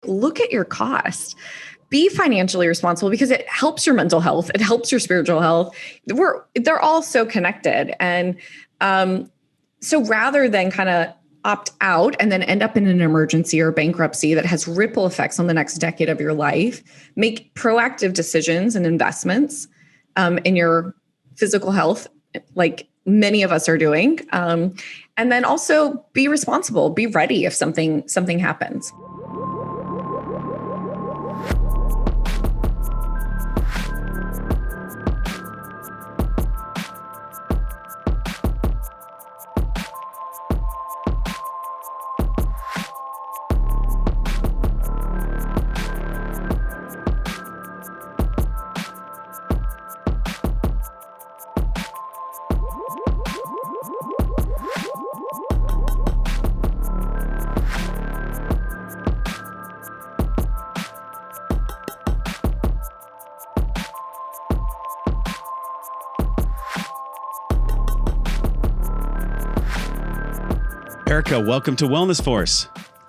look at your cost. Be financially responsible because it helps your mental health. It helps your spiritual health. They're all so connected. And so rather than kind of opt out and then end up in an emergency or bankruptcy that has ripple effects on the next decade of your life, make proactive decisions and investments in your physical health, like many of us are doing. And then also be responsible, be ready if something happens. Erika, welcome to Wellness Force.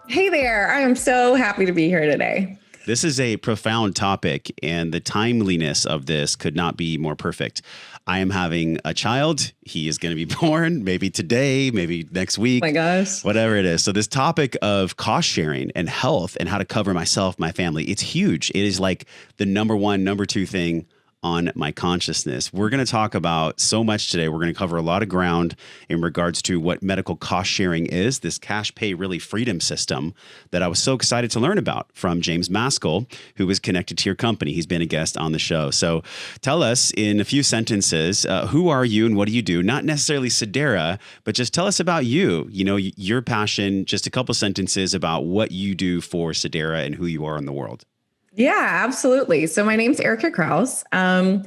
Hey there. I am so happy to be here today. This is a profound topic, and the timeliness of this could not be more perfect. I am having a child. He is going to be born maybe today, maybe next week. Oh my gosh. Whatever it is. So this topic of cost sharing and health and how to cover myself, my family, it's huge. It is like the number one, number two thing on my consciousness. We're going to talk about so much today. We're going to cover a lot of ground in regards to what medical cost sharing is, this cash pay really freedom system that I was so excited to learn about from James Maskell, who is connected to your company. He's been a guest on the show. So tell us in a few sentences, who are you and what do you do? Not necessarily Sedera, but just tell us about you, your passion, just a couple sentences about what you do for Sedera and who you are in the world. Yeah, absolutely. So my name's Erika Kraus. I'm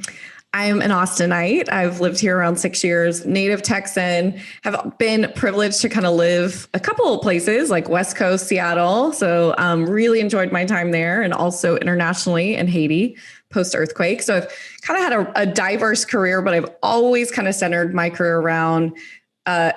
an Austinite. I've lived here around 6 years, native Texan, have been privileged to kind of live a couple of places like West Coast, Seattle. So really enjoyed my time there, and also internationally in Haiti post-earthquake. So I've kind of had a diverse career, but I've always kind of centered my career around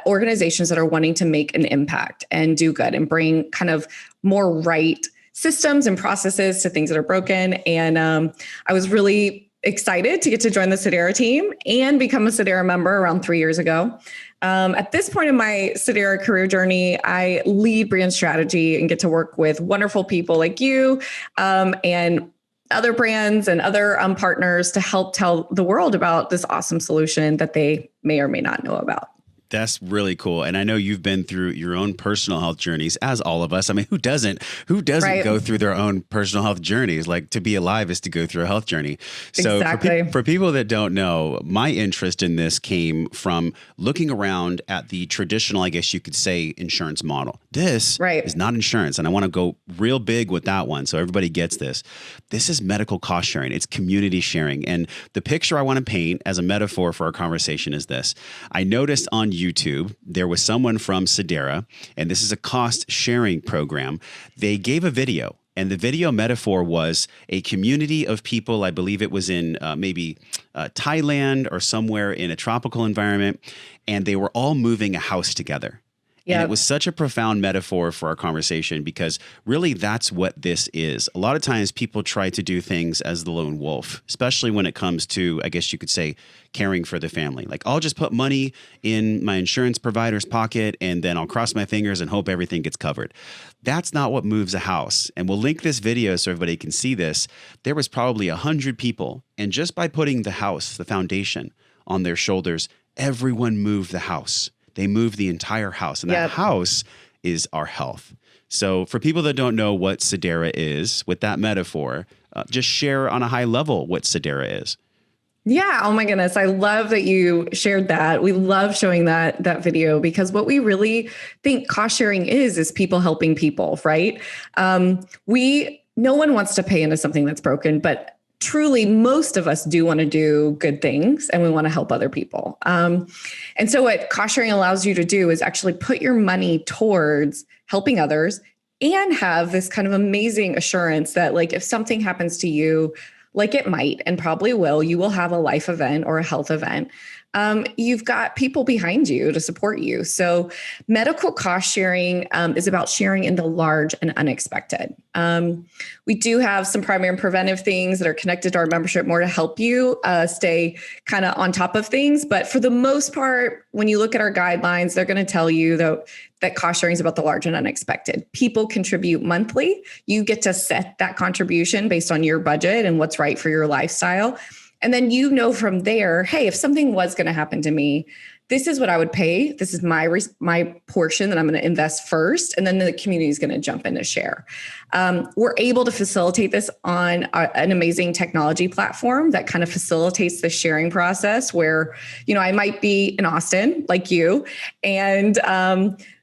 organizations that are wanting to make an impact and do good and bring kind of more right systems and processes to things that are broken. And I was really excited to get to join the Sedera team and become a Sedera member around 3 years ago. At this point in my Sedera career journey, I lead brand strategy and get to work with wonderful people like you and other brands and other partners to help tell the world about this awesome solution that they may or may not know about. That's really cool. And I know you've been through your own personal health journeys, as all of us. I mean, who doesn't right. go through their own personal health journeys? Like, to be alive is to go through a health journey. So exactly. for people that don't know, my interest in this came from looking around at the traditional, I guess you could say, insurance model. This is not insurance. And I want to go real big with that one so everybody gets this. This is medical cost sharing. It's community sharing. And the picture I want to paint as a metaphor for our conversation is this. I noticed on YouTube, there was someone from Sedera, and this is a cost sharing program. They gave a video, and the video metaphor was a community of people. I believe it was in maybe Thailand or somewhere in a tropical environment, and they were all moving a house together. Yep. And it was such a profound metaphor for our conversation because really that's what this is. A lot of times people try to do things as the lone wolf, especially when it comes to, I guess you could say, caring for the family. Like, I'll just put money in my insurance provider's pocket and then I'll cross my fingers and hope everything gets covered. That's not what moves a house. And we'll link this video so everybody can see this. There was probably 100 people. And just by putting the house, the foundation, on their shoulders, everyone moved the house. They moved the entire house, and that house is our health. So for people that don't know what Sedera is, with that metaphor, just share on a high level what Sedera is. Yeah. Oh my goodness. I love that you shared that. We love showing that video because what we really think cost sharing is people helping people, right? No one wants to pay into something that's broken, but truly, most of us do want to do good things and we want to help other people. And so what cost sharing allows you to do is actually put your money towards helping others and have this kind of amazing assurance that, like, if something happens to you, like it might and probably will, you will have a life event or a health event. you've got people behind you to support you. So medical cost sharing is about sharing in the large and unexpected. We do have some primary and preventive things that are connected to our membership more to help you stay kind of on top of things. But for the most part, when you look at our guidelines, they're going to tell you that cost sharing is about the large and unexpected. People contribute monthly. You get to set that contribution based on your budget and what's right for your lifestyle. And then you know from there, hey, if something was going to happen to me, this is what I would pay. This is my portion that I'm going to invest first. And then the community is going to jump in to share. We're able to facilitate this on an amazing technology platform that kind of facilitates the sharing process where, I might be in Austin like you and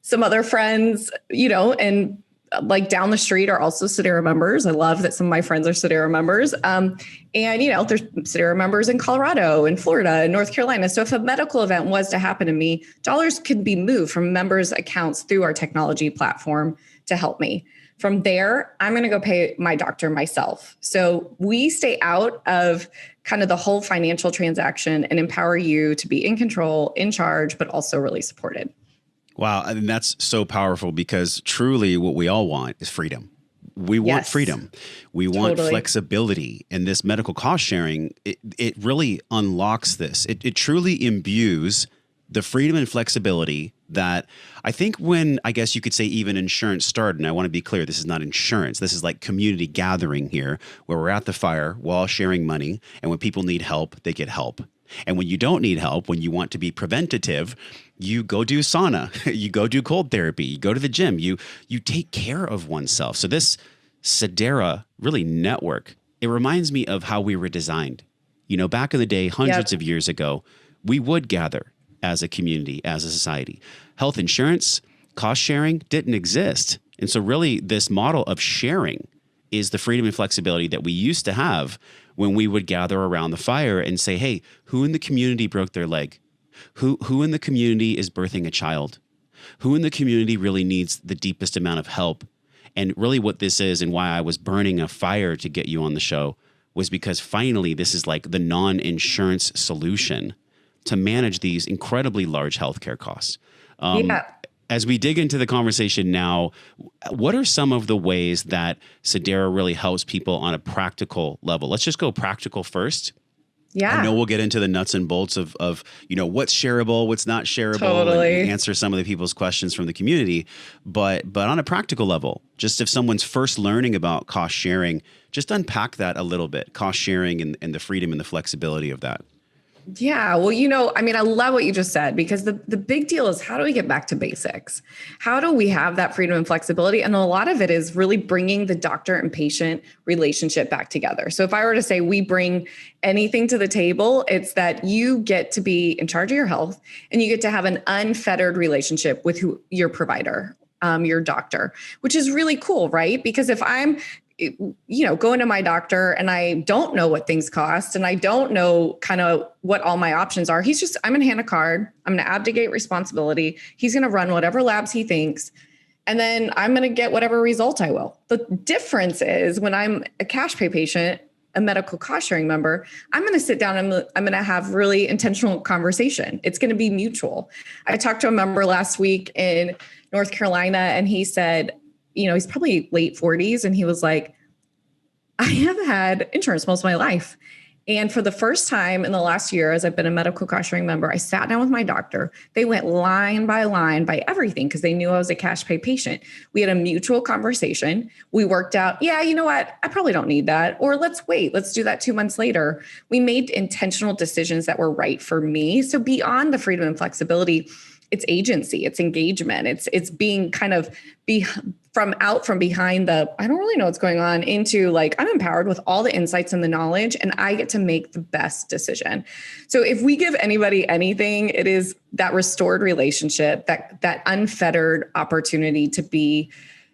some other friends, and like down the street are also Sedera members. I love that some of my friends are Sedera members. And, there's Sedera members in Colorado and Florida and North Carolina. So if a medical event was to happen to me, dollars could be moved from members' accounts through our technology platform to help me. From there, I'm going to go pay my doctor myself. So we stay out of kind of the whole financial transaction and empower you to be in control, in charge, but also really supported. Wow. And that's so powerful because truly what we all want is freedom. We want freedom. We want flexibility. And this medical cost sharing, it really unlocks this. It truly imbues the freedom and flexibility that I think when, I guess you could say even insurance started, and I want to be clear, this is not insurance. This is like community gathering here where we're at the fire, we're all sharing money. And when people need help, they get help. And when you don't need help, when you want to be preventative, you go do sauna, you go do cold therapy, you go to the gym, you take care of oneself. So this Sedera really network, it reminds me of how we were designed. Back in the day, hundreds of years ago, we would gather as a community, as a society. Health insurance, cost sharing didn't exist. And so really this model of sharing is the freedom and flexibility that we used to have when we would gather around the fire and say, hey, who in the community broke their leg? Who in the community is birthing a child? Who in the community really needs the deepest amount of help? And really what this is and why I was burning a fire to get you on the show was because finally this is like the non-insurance solution to manage these incredibly large healthcare costs. As we dig into the conversation now, what are some of the ways that Sedera really helps people on a practical level? Let's just go practical first. Yeah. I know we'll get into the nuts and bolts of what's shareable, what's not shareable, and answer some of the people's questions from the community. But on a practical level, just if someone's first learning about cost sharing, just unpack that a little bit, cost sharing and the freedom and the flexibility of that. Yeah. Well, I love what you just said, because the big deal is how do we get back to basics? How do we have that freedom and flexibility? And a lot of it is really bringing the doctor and patient relationship back together. So if I were to say we bring anything to the table, it's that you get to be in charge of your health and you get to have an unfettered relationship with your provider, your doctor, which is really cool, right? Because if I'm going to my doctor and I don't know what things cost and I don't know kind of what all my options are, I'm going to hand a card. I'm going to abdicate responsibility. He's going to run whatever labs he thinks. And then I'm going to get whatever result I will. The difference is when I'm a cash pay patient, a medical cost sharing member, I'm going to sit down and I'm going to have really intentional conversation. It's going to be mutual. I talked to a member last week in North Carolina and he said, he's probably late 40s. And he was like, I have had insurance most of my life. And for the first time in the last year, as I've been a medical cost sharing member, I sat down with my doctor. They went line by everything because they knew I was a cash pay patient. We had a mutual conversation. We worked out, you know what? I probably don't need that. Or let's wait. Let's do that 2 months later. We made intentional decisions that were right for me. So beyond the freedom and flexibility, it's agency, it's engagement, it's being kind of from behind I don't really know what's going on into like, I'm empowered with all the insights and the knowledge and I get to make the best decision. So if we give anybody anything, it is that restored relationship, that unfettered opportunity to be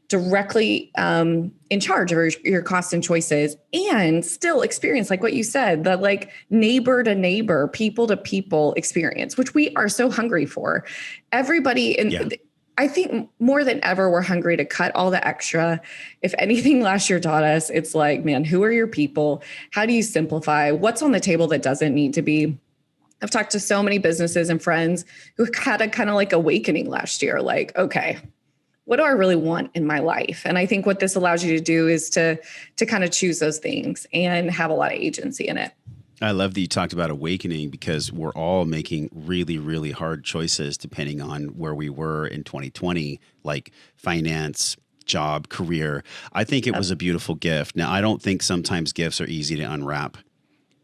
directly in charge of your costs and choices and still experience, like what you said, the like neighbor to neighbor, people to people experience, which we are so hungry for. Everybody I think more than ever, we're hungry to cut all the extra. If anything last year taught us, it's like, man, who are your people? How do you simplify? What's on the table that doesn't need to be? I've talked to so many businesses and friends who had a kind of like awakening last year, like, okay, what do I really want in my life? And I think what this allows you to do is to kind of choose those things and have a lot of agency in it. I love that you talked about awakening, because we're all making really, really hard choices depending on where we were in 2020, like finance, job, career. I think it was a beautiful gift. Now, I don't think sometimes gifts are easy to unwrap,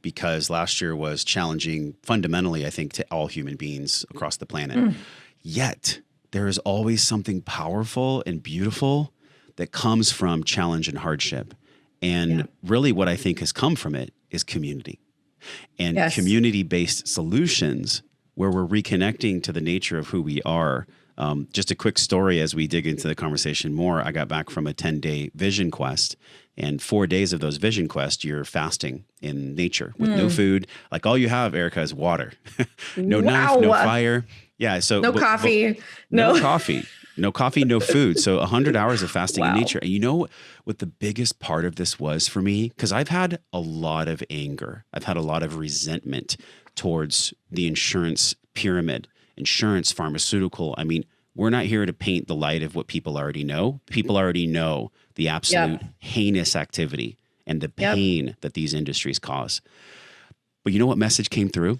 because last year was challenging fundamentally, I think, to all human beings across the planet. Yet there is always something powerful and beautiful that comes from challenge and hardship. And really what I think has come from it is community. And community-based solutions where we're reconnecting to the nature of who we are. Just a quick story as we dig into the conversation more. I got back from a 10-day vision quest, and 4 days of those vision quests, you're fasting in nature with no food. Like all you have, Erika, is water. No knife, no fire. Yeah. So no coffee. No coffee. No coffee, no food. So 100 hours of fasting in nature. And you know what the biggest part of this was for me? Because I've had a lot of anger. I've had a lot of resentment towards the insurance pyramid, insurance, pharmaceutical. I mean, we're not here to paint the light of what people already know. People already know the absolute heinous activity and the pain that these industries cause. But you know what message came through?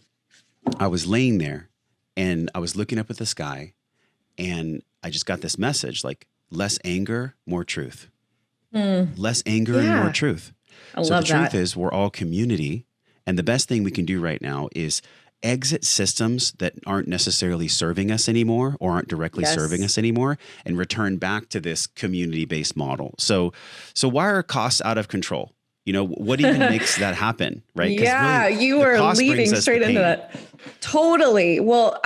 I was laying there and I was looking up at the sky, and I just got this message, like, less anger, more truth. Less anger and more truth. I love the truth is we're all community. And the best thing we can do right now is exit systems that aren't necessarily serving us anymore or aren't directly serving us anymore, and return back to this community-based model. So why are costs out of control? You know, what even makes that happen, right? Yeah, really, you were leading straight into that. Totally. Well,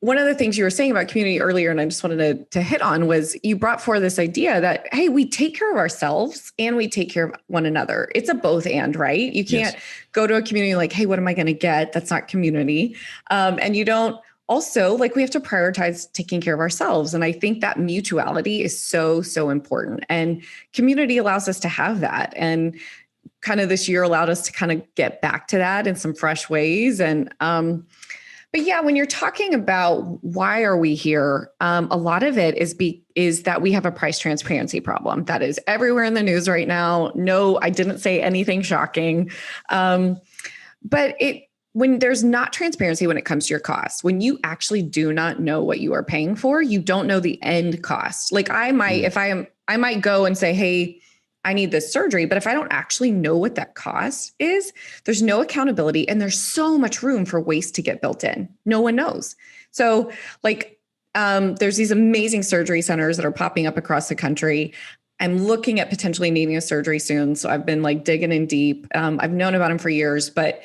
one of the things you were saying about community earlier, and I just wanted to hit on, was you brought forth this idea that, hey, we take care of ourselves and we take care of one another. It's a both and, right? You can't go to a community like, hey, what am I going to get? That's not community. And you don't also, like, we have to prioritize taking care of ourselves. And I think that mutuality is so, so important. And community allows us to have that. And kind of this year allowed us to kind of get back to that in some fresh ways. And, but yeah, when you're talking about why are we here, a lot of it is that we have a price transparency problem that is everywhere in the news right now. No, I didn't say anything shocking, but when there's not transparency when it comes to your costs, when you actually do not know what you are paying for, you don't know the end cost. Like I might go and say, hey, I need this surgery, but if I don't actually know what that cost is, there's no accountability and there's so much room for waste to get built in. No one knows. So like, there's these amazing surgery centers that are popping up across the country. I'm looking at potentially needing a surgery soon. So I've been like digging in deep. I've known about them for years, but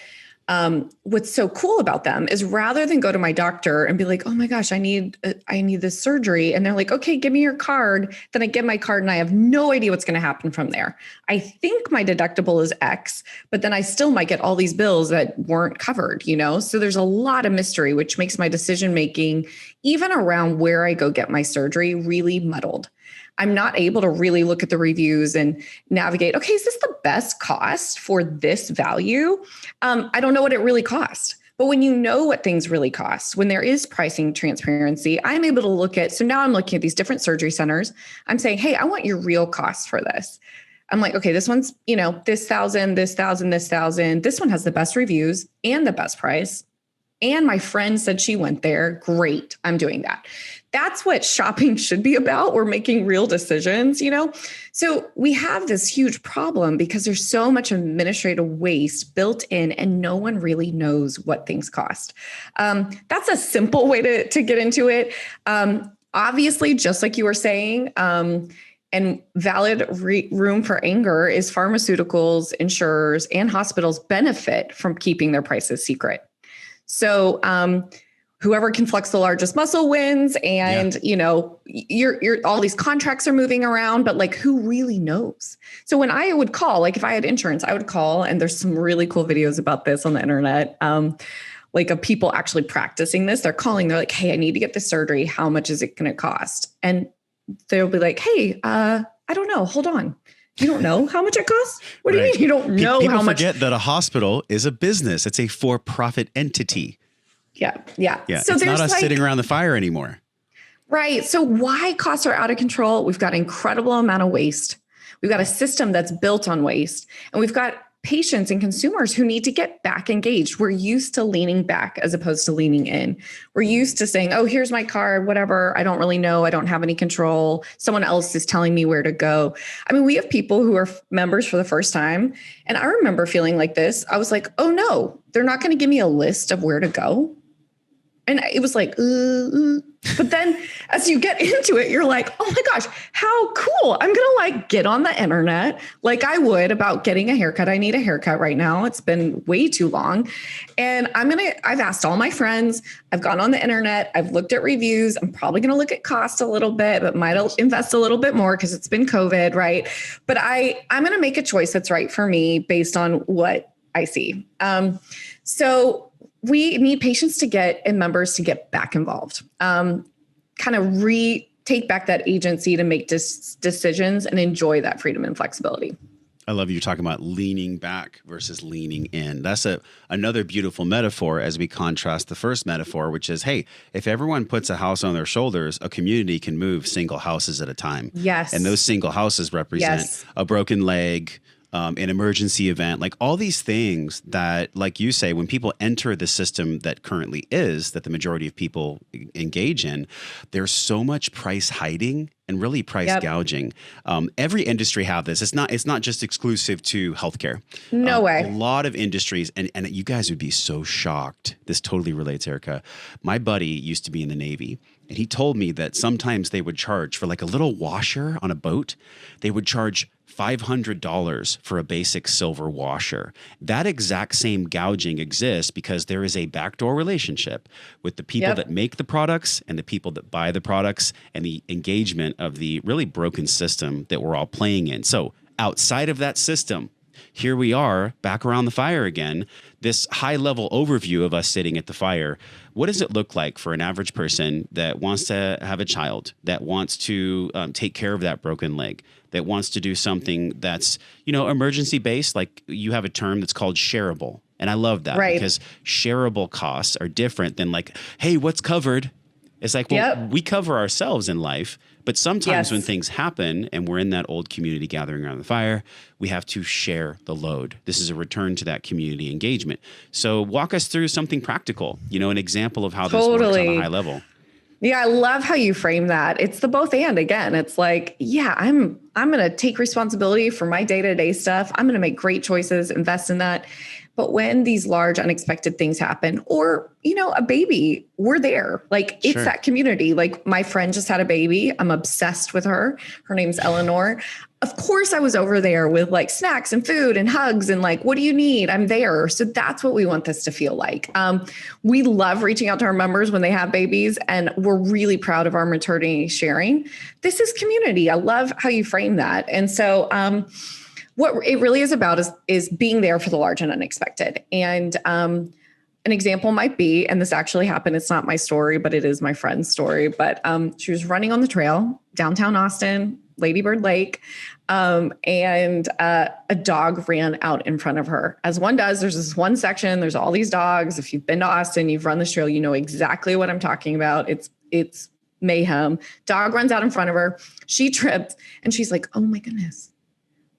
what's so cool about them is rather than go to my doctor and be like, oh my gosh, I need this surgery. And they're like, okay, give me your card. Then I get my card and I have no idea what's going to happen from there. I think my deductible is X, but then I still might get all these bills that weren't covered, you know? So there's a lot of mystery, which makes my decision-making, even around where I go get my surgery, really muddled. I'm not able to really look at the reviews and navigate, okay, is this the best cost for this value? I don't know what it really costs. But when you know what things really cost, when there is pricing transparency, I'm able to look at, so now I'm looking at these different surgery centers. I'm saying, hey, I want your real cost for this. I'm like, okay, this one's, this 1,000, this 1,000, this 1,000. This one has the best reviews and the best price. And my friend said she went there. Great. I'm doing that. That's what shopping should be about. We're making real decisions, So we have this huge problem because there's so much administrative waste built in and no one really knows what things cost. That's a simple way to get into it. Obviously, just like you were saying, and valid room for anger is pharmaceuticals, insurers, and hospitals benefit from keeping their prices secret. So whoever can flex the largest muscle wins, and you're all these contracts are moving around, but like who really knows? So when I would call, like if I had insurance, I would call, and there's some really cool videos about this on the internet, like of people actually practicing this. They're calling, they're like, hey, I need to get this surgery. How much is it going to cost? And they'll be like, hey, I don't know. Hold on. You don't know how much it costs? What do you mean you don't know how much? People forget that a hospital is a business. It's a for-profit entity. Yeah. So it's not us sitting around the fire anymore. Right. So why costs are out of control? We've got an incredible amount of waste. We've got a system that's built on waste, and we've got patients and consumers who need to get back engaged. We're used to leaning back as opposed to leaning in. We're used to saying, oh, here's my card, whatever. I don't really know. I don't have any control. Someone else is telling me where to go. I mean, we have people who are members for the first time. And I remember feeling like this. I was like, oh no, they're not going to give me a list of where to go. And it was like, but then as you get into it, you're like, oh my gosh, how cool. I'm going to like get on the internet like I would about getting a haircut. I need a haircut right now. It's been way too long. And I've asked all my friends, I've gone on the internet, I've looked at reviews. I'm probably going to look at cost a little bit, but might invest a little bit more because it's been COVID, right? But I'm going to make a choice that's right for me based on what I see. So we need patients and members to get back involved, kind of take back that agency to make decisions and enjoy that freedom and flexibility. I love you talking about leaning back versus leaning in. That's another beautiful metaphor as we contrast the first metaphor, which is, hey, if everyone puts a house on their shoulders, a community can move single houses at a time. Yes. And those single houses represent a broken leg, an emergency event, like all these things that, like you say, when people enter the system that currently is, that the majority of people engage in, there's so much price hiding and really price gouging. Every industry have this. It's not just exclusive to healthcare. No way. A lot of industries, and you guys would be so shocked. This totally relates, Erika. My buddy used to be in the Navy, and he told me that sometimes they would charge for like a little washer on a boat. They would charge $500 for a basic silver washer. That exact same gouging exists because there is a backdoor relationship with the people that make the products and the people that buy the products and the engagement of the really broken system that we're all playing in. So outside of that system, here we are back around the fire again. This high level overview of us sitting at the fire. What does it look like for an average person that wants to have a child, that wants to take care of that broken leg, that wants to do something that's, emergency based? Like you have a term that's called shareable. And I love that because shareable costs are different than like, hey, what's covered? It's like, well, we cover ourselves in life, but sometimes when things happen and we're in that old community gathering around the fire, we have to share the load. This is a return to that community engagement. So walk us through something practical, an example of how this works on a high level. Yeah, I love how you frame that. It's the both and again. It's like, I'm going to take responsibility for my day-to-day stuff. I'm going to make great choices, invest in that. But when these large unexpected things happen, or, a baby, we're there. Like it's that community. Like my friend just had a baby. I'm obsessed with her. Her name's Eleanor. Of course I was over there with like snacks and food and hugs and like, what do you need? I'm there. So that's what we want this to feel like. We love reaching out to our members when they have babies, and we're really proud of our maternity sharing. This is community. I love how you frame that. And so, what it really is about is being there for the large and unexpected. And an example might be, and this actually happened, it's not my story, but it is my friend's story, but she was running on the trail, downtown Austin, Lady Bird Lake, and a dog ran out in front of her. As one does, there's this one section, there's all these dogs. If you've been to Austin, you've run this trail, you know exactly what I'm talking about. It's mayhem. Dog runs out in front of her. She tripped and she's like, oh my goodness.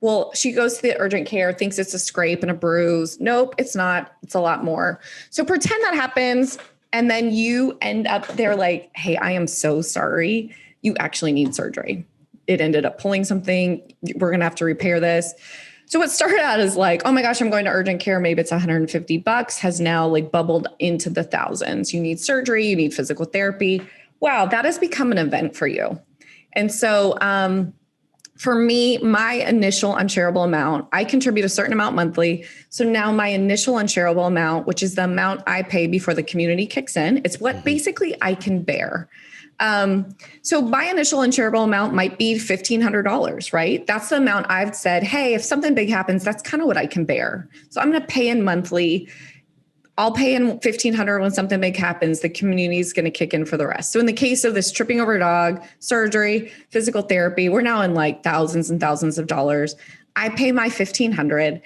Well, she goes to the urgent care, thinks it's a scrape and a bruise. Nope, it's not. It's a lot more. So pretend that happens. And then you end up there like, hey, I am so sorry. You actually need surgery. It ended up pulling something. We're going to have to repair this. So what started out as like, oh my gosh, I'm going to urgent care. Maybe it's $150 has now like bubbled into the thousands. You need surgery. You need physical therapy. Wow, that has become an event for you. And so, for me, my initial unshareable amount, I contribute a certain amount monthly. So now my initial unshareable amount, which is the amount I pay before the community kicks in, it's what basically I can bear. So my initial unshareable amount might be $1,500, right? That's the amount I've said, hey, if something big happens, that's kind of what I can bear. So I'm going to pay in monthly. I'll pay in $1,500 when something big happens. The community is going to kick in for the rest. So in the case of this tripping over a dog, surgery, physical therapy, we're now in like thousands and thousands of dollars. I pay my $1,500,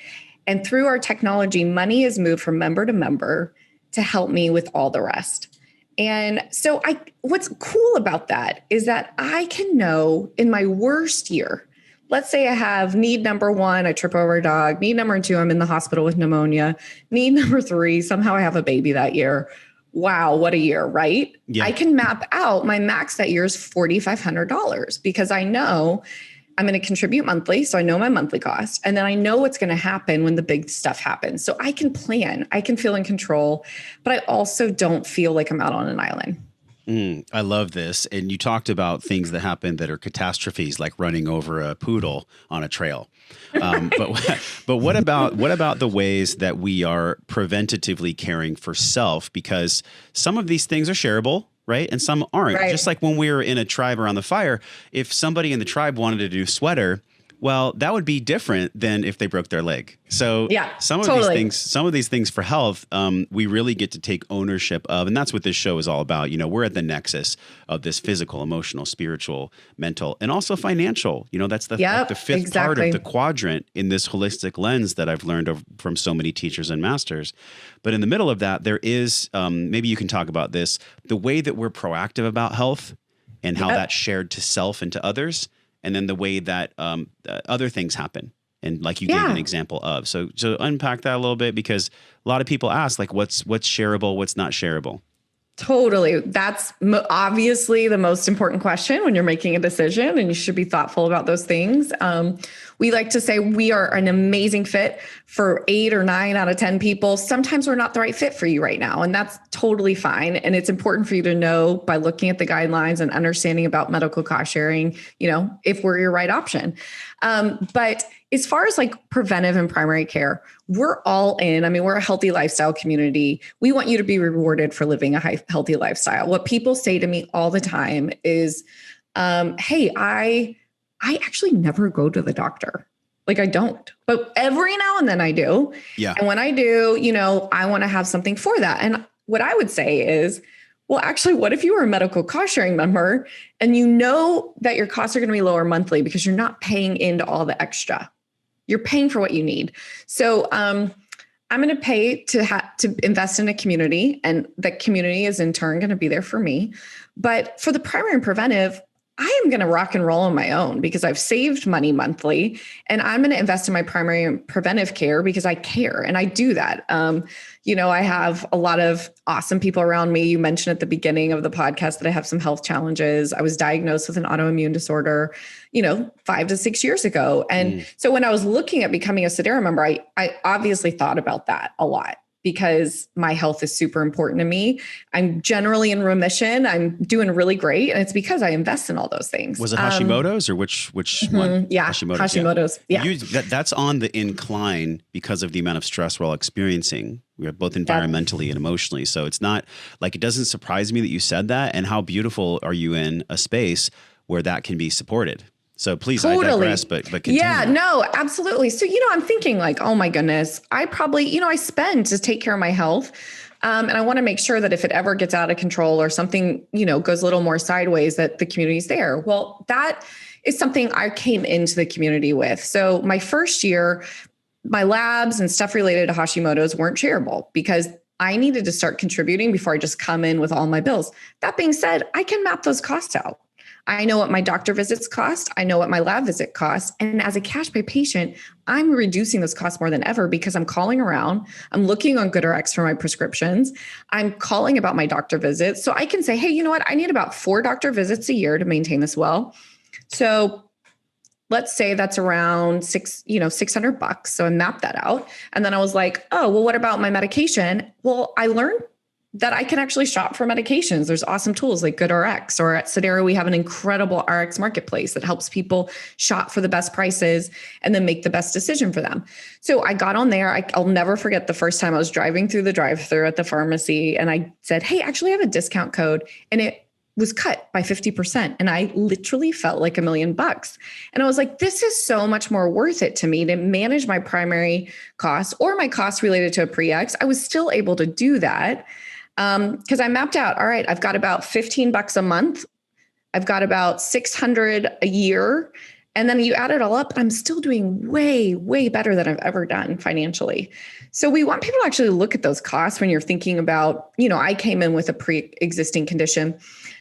and through our technology, money is moved from member to member to help me with all the rest. And so what's cool about that is that I can know in my worst year, let's say I have need number 1, I trip over a dog. Need number 2, I'm in the hospital with pneumonia. Need number 3, somehow I have a baby that year. Wow, what a year, right? Yeah. I can map out my max that year is $4,500 because I know I'm going to contribute monthly. So I know my monthly cost, and then I know what's going to happen when the big stuff happens. So I can plan, I can feel in control, but I also don't feel like I'm out on an island. I love this. And you talked about things that happen that are catastrophes, like running over a poodle on a trail. But what about the ways that we are preventatively caring for self? Because some of these things are shareable, right? And some aren't. Right. Just like when we were in a tribe around the fire, if somebody in the tribe wanted to do sweater, well, that would be different than if they broke their leg. So some of these things for health, we really get to take ownership of. And that's what this show is all about. You know, we're at the nexus of this physical, emotional, spiritual, mental, and also financial. You know, that's the fifth part of the quadrant in this holistic lens that I've learned from so many teachers and masters. But in the middle of that, there is, maybe you can talk about this, the way that we're proactive about health and how that's shared to self and to others. And then the way that other things happen, and like you gave an example of. So unpack that a little bit, because a lot of people ask, like, what's shareable, what's not shareable. Totally. That's obviously the most important question when you're making a decision, and you should be thoughtful about those things. We like to say we are an amazing fit for 8 or 9 out of 10 people. Sometimes we're not the right fit for you right now, and that's totally fine. And it's important for you to know by looking at the guidelines and understanding about medical cost sharing, you know, if we're your right option. But as far as like preventive and primary care, we're all in. I mean, we're a healthy lifestyle community. We want you to be rewarded for living a healthy lifestyle. What people say to me all the time is, hey, I actually never go to the doctor. Like, I don't, but every now and then I do. Yeah. And when I do, you know, I want to have something for that. And what I would say is, well, actually, what if you were a medical cost sharing member and you know that your costs are going to be lower monthly because you're not paying into all the extra? You're paying for what you need. So I'm going to pay to invest in a community, and the community is in turn going to be there for me. But for the primary and preventive, I am going to rock and roll on my own because I've saved money monthly, and I'm going to invest in my primary and preventive care because I care, and I do that. You know, I have a lot of awesome people around me. You mentioned at the beginning of the podcast that I have some health challenges. I was diagnosed with an autoimmune disorder, you know, 5 to 6 years ago. And so when I was looking at becoming a Sedera member, I obviously thought about that a lot, because my health is super important to me. I'm generally in remission. I'm doing really great. And it's because I invest in all those things. Was it Hashimoto's or which one? Yeah. Hashimoto's. Yeah. That's on the incline because of the amount of stress we're all experiencing. We are both environmentally and emotionally. So it's not like, it doesn't surprise me that you said that. And how beautiful are you in a space where that can be supported? So please, totally. I digress, but continue. Yeah, no, absolutely. So, you know, I'm thinking like, oh my goodness, I probably, you know, I spend to take care of my health. And I want to make sure that if it ever gets out of control or something, you know, goes a little more sideways, that the community's there. Well, that is something I came into the community with. So my first year, my labs and stuff related to Hashimoto's weren't shareable because I needed to start contributing before I just come in with all my bills. That being said, I can map those costs out. I know what my doctor visits cost. I know what my lab visit costs. And as a cash pay patient, I'm reducing those costs more than ever because I'm calling around. I'm looking on GoodRx for my prescriptions. I'm calling about my doctor visits. So I can say, hey, you know what? I need about 4 doctor visits a year to maintain this well. So let's say that's around $600. So I mapped that out. And then I was like, oh, well, what about my medication? Well, I learned that I can actually shop for medications. There's awesome tools like GoodRx, or at Sedera, we have an incredible RX marketplace that helps people shop for the best prices and then make the best decision for them. So I got on there. I'll never forget the first time I was driving through the drive-thru at the pharmacy, and I said, hey, actually I have a discount code. And was cut by 50%. And I literally felt like $1,000,000. And I was like, this is so much more worth it to me to manage my primary costs or my costs related to a pre-X. I was still able to do that because I mapped out, all right, I've got about $15 a month. I've got about 600 a year. And then you add it all up, I'm still doing way, way better than I've ever done financially. So we want people to actually look at those costs when you're thinking about, I came in with a pre-existing condition.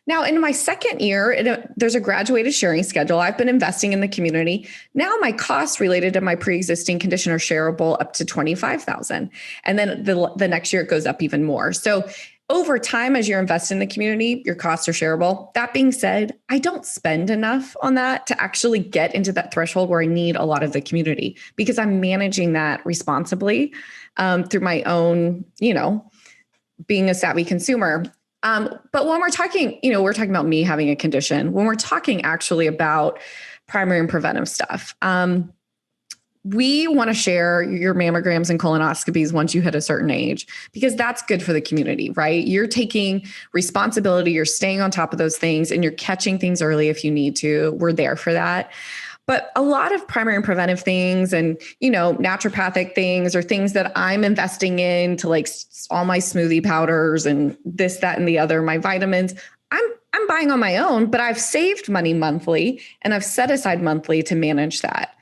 Now, in my second year, there's a graduated sharing schedule. I've been investing in the community. Now my costs related to my pre-existing condition are shareable up to $25,000. And then the next year it goes up even more. So over time, as you're investing in the community, your costs are shareable. That being said, I don't spend enough on that to actually get into that threshold where I need a lot of the community because I'm managing that responsibly through my own, being a savvy consumer. But when we're talking, we're talking about me having a condition. When we're talking actually about primary and preventive stuff, we want to share your mammograms and colonoscopies once you hit a certain age, because that's good for the community, right? You're taking responsibility, you're staying on top of those things, and you're catching things early if you need to. We're there for that. But a lot of primary and preventive things and, naturopathic things or things that I'm investing in to like all my smoothie powders and this, that, and the other, my vitamins, I'm buying on my own, but I've saved money monthly and I've set aside monthly to manage that.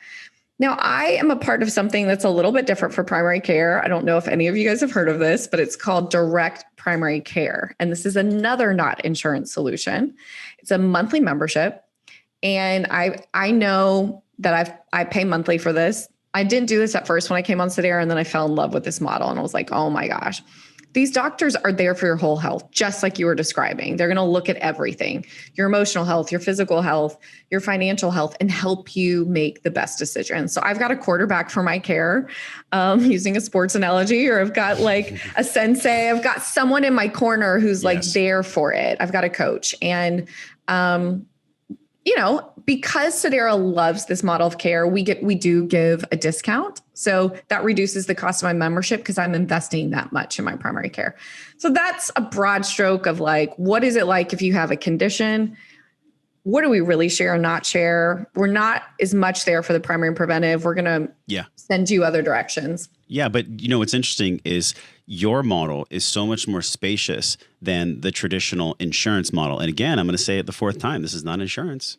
Now, I am a part of something that's a little bit different for primary care. I don't know if any of you guys have heard of this, but it's called direct primary care. And this is another not insurance solution. It's a monthly membership. And I know that I pay monthly for this. I didn't do this at first when I came on Sedera, and then I fell in love with this model. And I was like, oh my gosh, these doctors are there for your whole health, just like you were describing. They're going to look at everything, your emotional health, your physical health, your financial health, and help you make the best decision. So I've got a quarterback for my care, using a sports analogy, or I've got like a sensei. I've got someone in my corner who's like there for it. I've got a coach. And, because Sedera loves this model of care, we do give a discount. So that reduces the cost of my membership because I'm investing that much in my primary care. So that's a broad stroke of like, what is it like if you have a condition? What do we really share or not share? We're not as much there for the primary and preventive. We're going to send you other directions. Yeah. But what's interesting is your model is so much more spacious than the traditional insurance model. And again, I'm going to say it the fourth time, this is not insurance.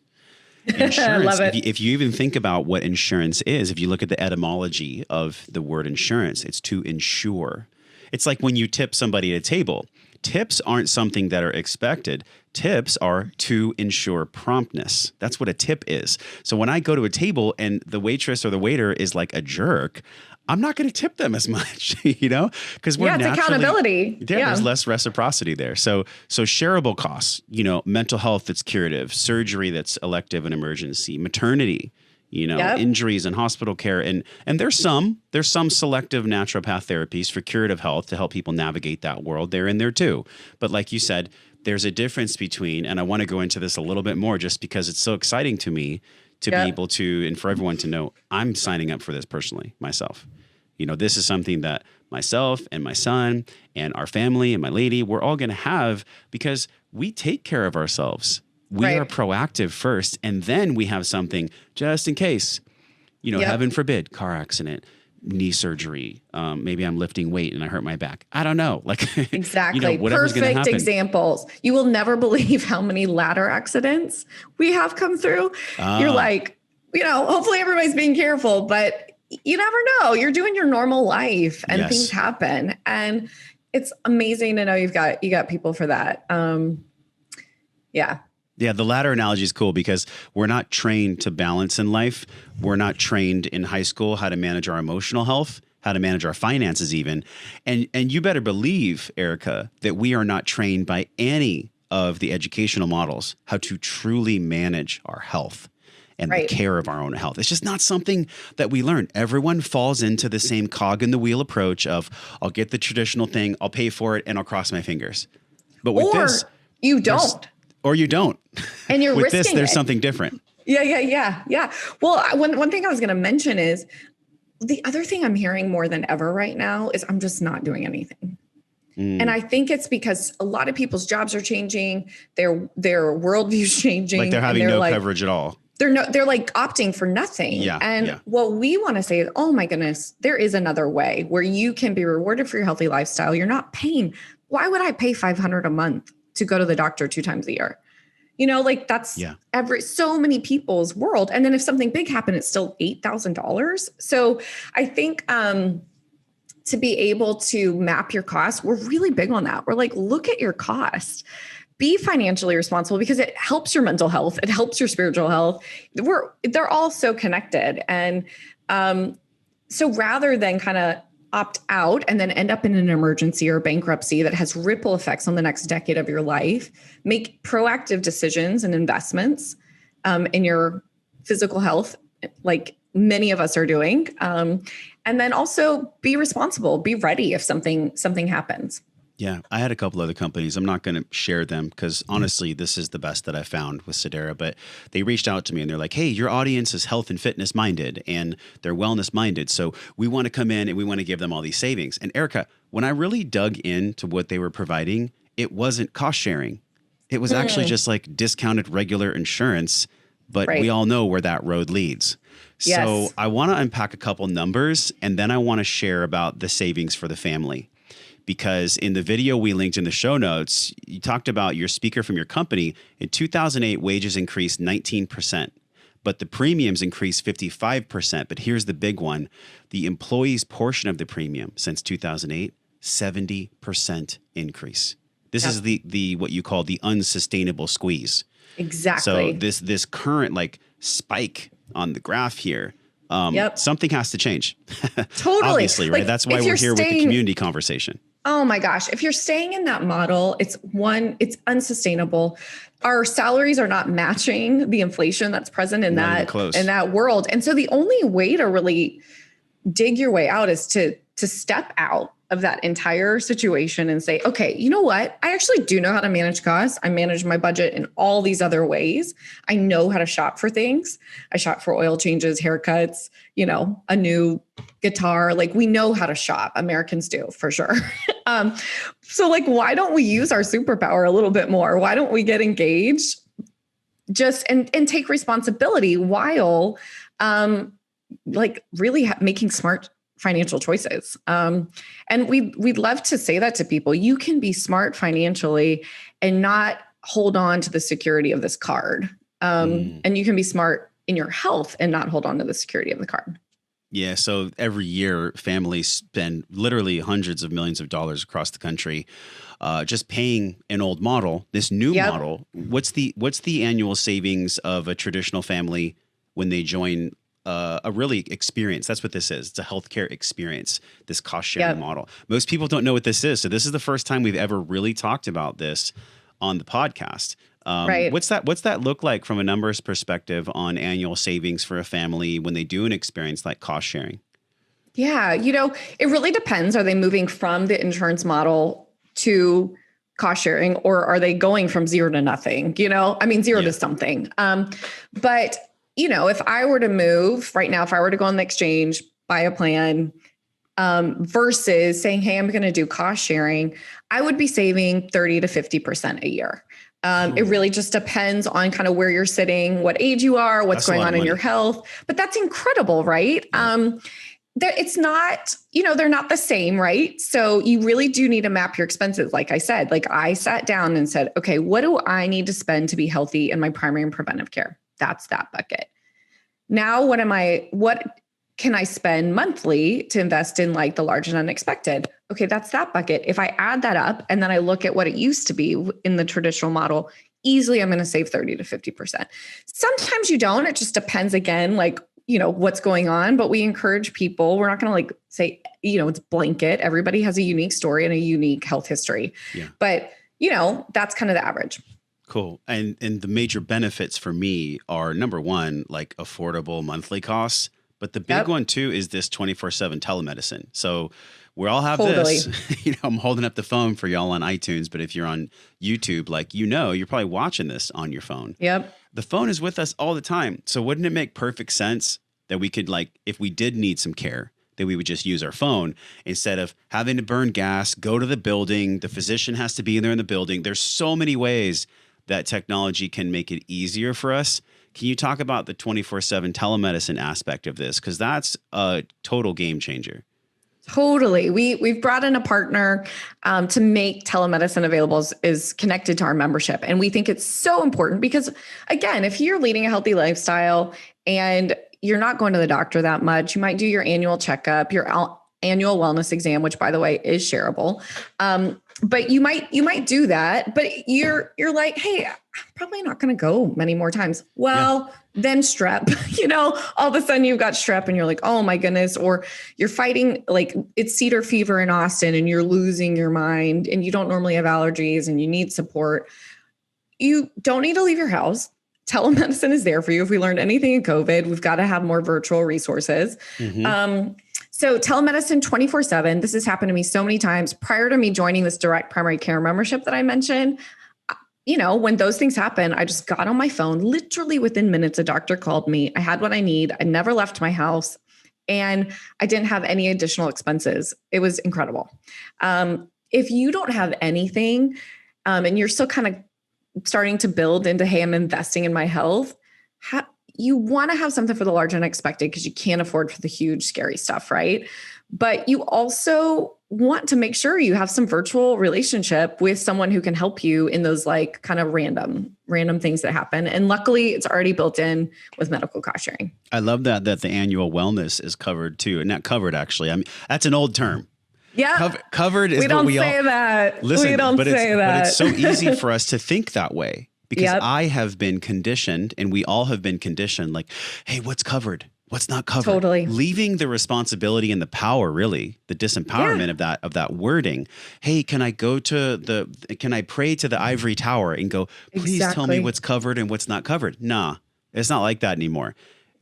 Insurance, I love it. If you even think about what insurance is, if you look at the etymology of the word insurance, it's to insure. It's like when you tip somebody at a table. Tips aren't something that are expected. Tips are to ensure promptness. That's what a tip is. So when I go to a table and the waitress or the waiter is like a jerk, I'm not going to tip them as much, because we're it's accountability. There's less reciprocity there. So shareable costs, mental health that's curative, surgery that's elective and emergency, maternity, injuries and hospital care. And there's some selective naturopath therapies for curative health to help people navigate that world. They're in there too. But like you said, there's a difference between, and I want to go into this a little bit more just because it's so exciting to me to be able to, and for everyone to know, I'm signing up for this personally, myself. This is something that myself and my son and our family and my lady, we're all going to have because we take care of ourselves. We are proactive first, and then we have something just in case, heaven forbid, car accident, knee surgery. Maybe I'm lifting weight and I hurt my back. I don't know. Exactly. Perfect examples. You will never believe how many ladder accidents we have come through. You're like, hopefully everybody's being careful, but you never know. You're doing your normal life and things happen. And it's amazing to know you got people for that. Yeah, the ladder analogy is cool because we're not trained to balance in life. We're not trained in high school how to manage our emotional health, how to manage our finances even. And you better believe, Erika, that we are not trained by any of the educational models how to truly manage our health and the care of our own health. It's just not something that we learn. Everyone falls into the same cog in the wheel approach of, I'll get the traditional thing, I'll pay for it, and I'll cross my fingers. But with this, you don't. Or you don't. And you're with this, there's something different. Yeah. Well, one thing I was going to mention is the other thing I'm hearing more than ever right now is I'm just not doing anything. And I think it's because a lot of people's jobs are changing, their worldview's changing. Like they're having no coverage at all. They're like opting for nothing. Yeah. And what we want to say is, oh my goodness, there is another way where you can be rewarded for your healthy lifestyle. You're not paying. Why would I pay $500 a month to go to the doctor 2 times a year? You know, like that's so many people's world. And then if something big happened, it's still $8,000. So I think to be able to map your costs, we're really big on that. We're like, look at your cost. Be financially responsible because it helps your mental health. It helps your spiritual health. They're all so connected. And so rather than kind of opt out and then end up in an emergency or bankruptcy that has ripple effects on the next decade of your life, make proactive decisions and investments in your physical health, like many of us are doing. And then also be responsible, be ready if something happens. Yeah, I had a couple other companies. I'm not going to share them because honestly, this is the best that I found with Sedera. But they reached out to me and they're like, hey, your audience is health and fitness minded and they're wellness minded. So we want to come in and we want to give them all these savings. And Erika, when I really dug into what they were providing, it wasn't cost sharing. It was actually just like discounted regular insurance. But we all know where that road leads. So I want to unpack a couple numbers and then I want to share about the savings for the family. Because in the video we linked in the show notes, you talked about your speaker from your company. In 2008, wages increased 19%, but the premiums increased 55%. But here's the big one. The employee's portion of the premium since 2008, 70% increase. This is the what you call the unsustainable squeeze. Exactly. So this current like spike on the graph here, something has to change. Totally. Obviously, right? Like, that's why we're here with the community conversation. Oh my gosh. If you're staying in that model, it's unsustainable. Our salaries are not matching the inflation that's present in that world. And so the only way to really dig your way out is to step out of that entire situation and say, okay, you know what? I actually do know how to manage costs. I manage my budget in all these other ways. I know how to shop for things. I shop for oil changes, haircuts, a new guitar. Like we know how to shop. Americans do for sure. So like, why don't we use our superpower a little bit more? Why don't we get engaged and take responsibility while really making smart financial choices. And we'd love to say that to people. You can be smart financially and not hold on to the security of this card. And you can be smart in your health and not hold on to the security of the card. Yeah. So every year families spend literally hundreds of millions of dollars across the country just paying an old model, this new model. What's the annual savings of a traditional family when they join a really experience? That's what this is. It's a healthcare experience, this cost sharing model. Most people don't know what this is. So this is the first time we've ever really talked about this on the podcast. What's that look like from a numbers perspective on annual savings for a family when they do an experience like cost sharing? Yeah. It really depends. Are they moving from the insurance model to cost sharing, or are they going from zero to nothing? Zero to something. But if I were to move right now, if I were to go on the exchange, buy a plan, versus saying, hey, I'm going to do cost sharing, I would be saving 30 to 50% a year. It really just depends on kind of where you're sitting, what age you are, what's going on in your health. But that's incredible, right? It's not, they're not the same, right? So you really do need to map your expenses. Like I said, I sat down and said, okay, what do I need to spend to be healthy in my primary and preventive care? That's that bucket. Now, what can I spend monthly to invest in like the large and unexpected? Okay, that's that bucket. If I add that up and then I look at what it used to be in the traditional model, easily I'm going to save 30 to 50%. Sometimes you don't. It just depends again, what's going on. But we encourage people, we're not going to say, it's blanket. Everybody has a unique story and a unique health history. Yeah. But, that's kind of the average. Cool. And the major benefits for me are, number one, like affordable monthly costs. But the big one too is this 24/7 telemedicine. So we all have this, I'm holding up the phone for y'all on iTunes, but if you're on YouTube, you're probably watching this on your phone. Yep. The phone is with us all the time. So wouldn't it make perfect sense that we could if we did need some care, that we would just use our phone instead of having to burn gas, go to the building. The physician has to be in there in the building. There's so many ways that technology can make it easier for us. Can you talk about the 24/7 telemedicine aspect of this? Because that's a total game changer. Totally. We've brought in a partner to make telemedicine available is connected to our membership. And we think it's so important because, again, if you're leading a healthy lifestyle and you're not going to the doctor that much, you might do your annual checkup, your annual wellness exam, which, by the way, is shareable. But you might do that, but you're like, hey, I'm probably not going to go many more times. Well, then strep, all of a sudden you've got strep and you're like, oh my goodness, or you're fighting, like it's cedar fever in Austin and you're losing your mind and you don't normally have allergies and you need support. You don't need to leave your house. Telemedicine is there for you. If we learned anything in COVID, we've got to have more virtual resources. Mm-hmm. So telemedicine 24/7, this has happened to me so many times prior to me joining this direct primary care membership that I mentioned. When those things happen, I just got on my phone, literally within minutes, a doctor called me. I had what I need. I never left my house and I didn't have any additional expenses. It was incredible. If you don't have anything and you're still kind of starting to build into, hey, I'm investing in my health, you want to have something for the large unexpected because you can't afford for the huge, scary stuff, right? But you also want to make sure you have some virtual relationship with someone who can help you in those like kind of random things that happen. And luckily it's already built in with medical cost sharing. I love that the annual wellness is covered too. And not covered, actually. I mean, that's an old term. Yeah. Covered is we don't what we say all that. Listen, we don't say that. But it's so easy for us to think that way. Because I have been conditioned and we all have been conditioned like, hey, what's covered? What's not covered? Totally. Leaving the responsibility and the power, really, the disempowerment of that wording. Hey, can I pray to the ivory tower and go, please tell me what's covered and what's not covered? Nah, it's not like that anymore.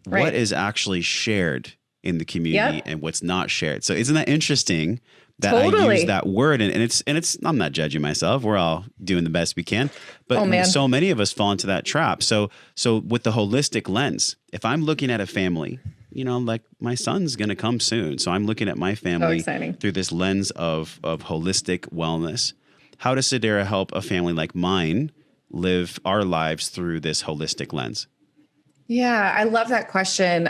Right. What is actually shared in the community and what's not shared? So isn't that interesting? That I use that word and it's I'm not judging myself. We're all doing the best we can, but so many of us fall into that trap. So with the holistic lens, if I'm looking at a family, like my son's going to come soon. So I'm looking at my family through this lens of holistic wellness. How does Sedera help a family like mine live our lives through this holistic lens? Yeah, I love that question.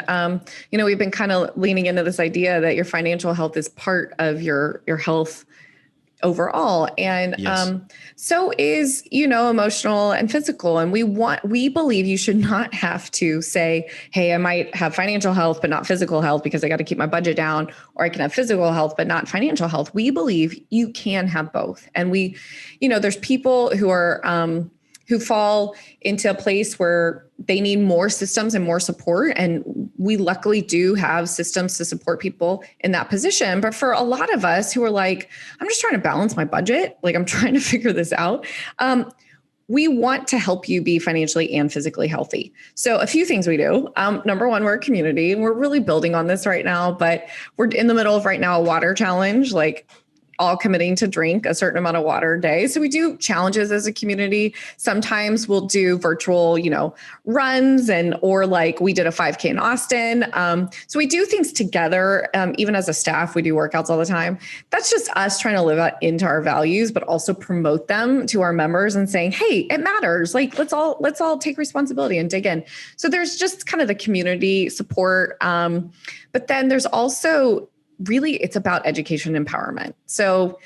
We've been kind of leaning into this idea that your financial health is part of your health overall. And so is, emotional and physical. And we believe you should not have to say, hey, I might have financial health, but not physical health because I got to keep my budget down, or I can have physical health, but not financial health. We believe you can have both. And there's people who are, who fall into a place where they need more systems and more support. And we luckily do have systems to support people in that position. But for a lot of us who are like, I'm just trying to balance my budget, like I'm trying to figure this out. We want to help you be financially and physically healthy. So a few things we do. Number one, we're a community and we're really building on this right now, but we're in the middle of right now a water challenge, like all committing to drink a certain amount of water a day. So we do challenges as a community. Sometimes we'll do virtual, runs or like we did a 5K in Austin. So we do things together. Even as a staff, we do workouts all the time. That's just us trying to live out into our values, but also promote them to our members and saying, hey, it matters. Like, let's all take responsibility and dig in. So there's just kind of the community support. But then there's also really, it's about education and empowerment. So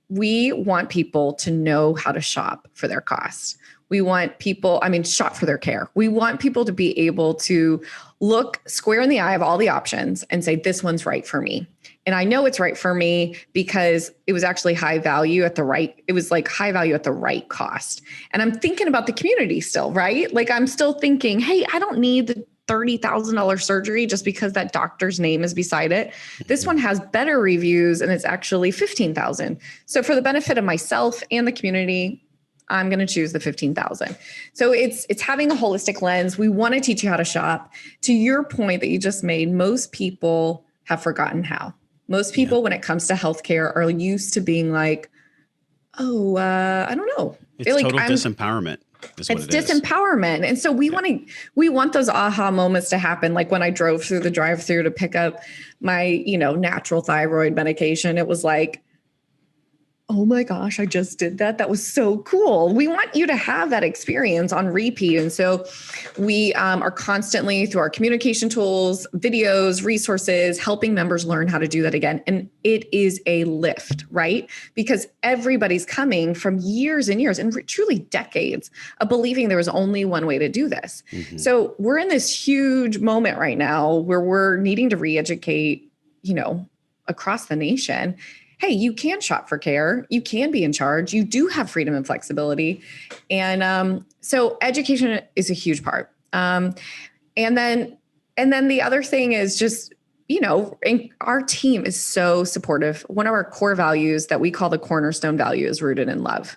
we want people to know how to shop for their costs. We want people, shop for their care. We want people to be able to look square in the eye of all the options and say, this one's right for me. And I know it's right for me because it was actually high value at the right cost. And I'm thinking about the community still, right? Like I'm still thinking, hey, I don't need the $30,000 surgery just because that doctor's name is beside it. This one has better reviews and it's actually $15,000. So for the benefit of myself and the community, I'm going to choose the $15,000. So it's having a holistic lens. We want to teach you how to shop. To your point that you just made, most people have forgotten how. Most people, when it comes to healthcare, are used to being like, I don't know. It's total disempowerment. It's disempowerment. And so we want those aha moments to happen. Like when I drove through the drive-through to pick up my, natural thyroid medication, it was like, oh my gosh, I just did that. That was so cool. We want you to have that experience on repeat. And so we are constantly, through our communication tools, videos, resources, helping members learn how to do that again. And it is a lift, right? Because everybody's coming from years and years and truly decades of believing there was only one way to do this. Mm-hmm. So we're in this huge moment right now where we're needing to re-educate, across the nation. Hey, you can shop for care. You can be in charge. You do have freedom and flexibility. And so education is a huge part. And then the other thing is just, our team is so supportive. One of our core values that we call the cornerstone value is rooted in love.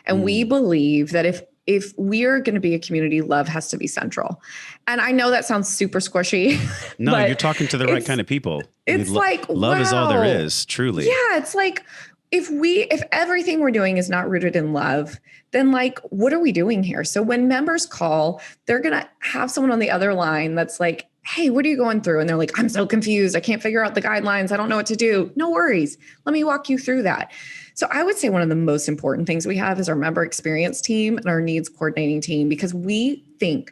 And we believe that if we're going to be a community, love has to be central. And I know that sounds super squishy. No, you're talking to the right kind of people. It's like, love is all there is, truly. Yeah. It's like, if everything we're doing is not rooted in love, then like, what are we doing here? So when members call, they're going to have someone on the other line that's like, hey, what are you going through? And they're like, I'm so confused. I can't figure out the guidelines. I don't know what to do. No worries. Let me walk you through that. So I would say one of the most important things we have is our member experience team and our needs coordinating team, because we think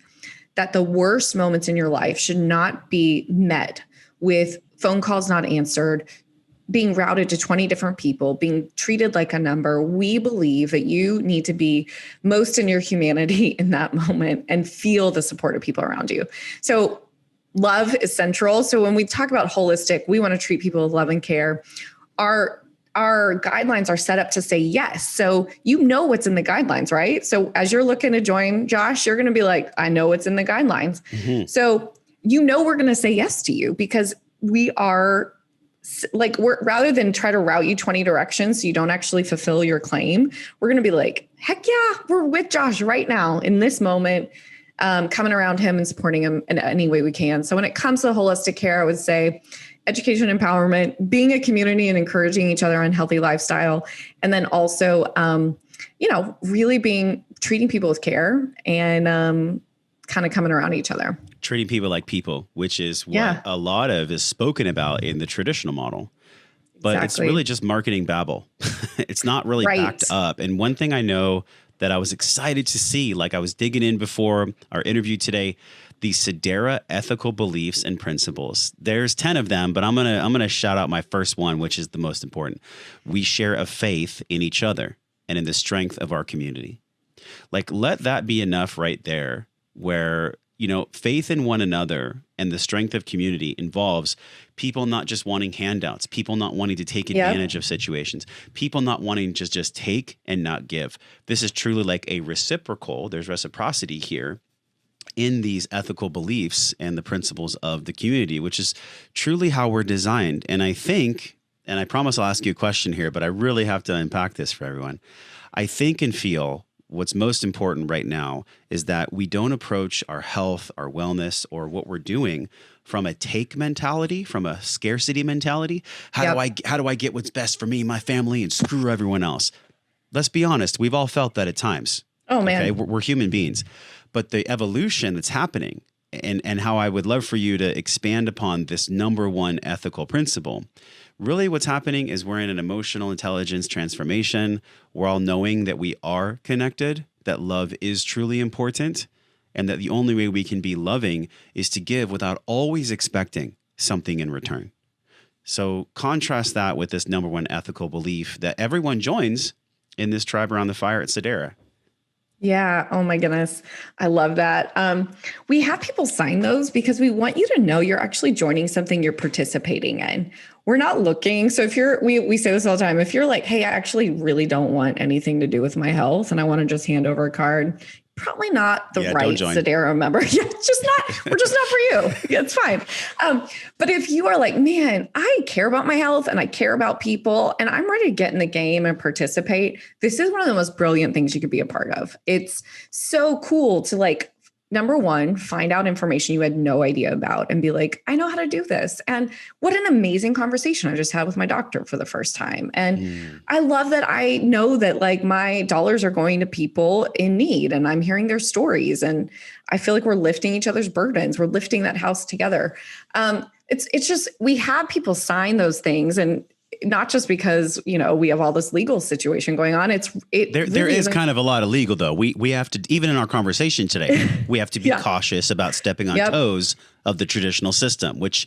that the worst moments in your life should not be met with phone calls not answered, being routed to 20 different people, being treated like a number. We believe that you need to be most in your humanity in that moment and feel the support of people around you. So love is central. So when we talk about holistic, we want to treat people with love and care. Our guidelines are set up to say yes. So what's in the guidelines, right? So as you're looking to join, Josh, you're going to be like, I know what's in the guidelines. Mm-hmm. So we're going to say yes to you, because we are like, rather than try to route you 20 directions so you don't actually fulfill your claim, we're going to be like, heck yeah, we're with Josh right now in this moment, coming around him and supporting him in any way we can. So when it comes to holistic care, I would say education, empowerment, being a community and encouraging each other on healthy lifestyle. And then also, really treating people with care and kind of coming around each other. Treating people like people, which is what a lot of is spoken about in the traditional model. But It's really just marketing babble. It's not really backed up. And one thing I know that I was excited to see, like I was digging in before our interview today, the Sedera ethical beliefs and principles. There's 10 of them, but I'm gonna shout out my first one, which is the most important. We share a faith in each other and in the strength of our community. Like, let that be enough right there, where faith in one another and the strength of community involves people not just wanting handouts, people not wanting to take advantage of situations, people not wanting to just take and not give. This is truly like a reciprocal. There's reciprocity here in these ethical beliefs and the principles of the community, which is truly how we're designed. And I think, and I promise I'll ask you a question here, but I really have to unpack this for everyone. I think and feel what's most important right now is that we don't approach our health, our wellness, or what we're doing from a take mentality, from a scarcity mentality. How do I get what's best for me, my family, and screw everyone else? Let's be honest. We've all felt that at times. Oh, man. Okay? We're human beings. But the evolution that's happening, and how I would love for you to expand upon this number one ethical principle. Really what's happening is we're in an emotional intelligence transformation. We're all knowing that we are connected, that love is truly important, and that the only way we can be loving is to give without always expecting something in return. So contrast that with this number one ethical belief that everyone joins in this tribe around the fire at Sedera. Yeah. Oh my goodness. I love that. We have people sign those because we want you to know you're actually joining something you're participating in. We're not looking. So if we say this all the time, if you're like, hey, I actually really don't want anything to do with my health and I want to just hand over a card, probably not the right Sedera member. Yeah, we're just not for you. It's fine. But if you are like, man, I care about my health and I care about people and I'm ready to get in the game and participate, this is one of the most brilliant things you could be a part of. It's so cool to like number one, find out information you had no idea about and be like, I know how to do this. And what an amazing conversation I just had with my doctor for the first time. And I love that I know that like my dollars are going to people in need and I'm hearing their stories. And I feel like we're lifting each other's burdens. We're lifting that house together. It's just, we have people sign those things, and not just because, you know, we have all this legal situation going on. There is kind of a lot of legal though. We have to, even in our conversation today, we have to be cautious about stepping on toes of the traditional system, which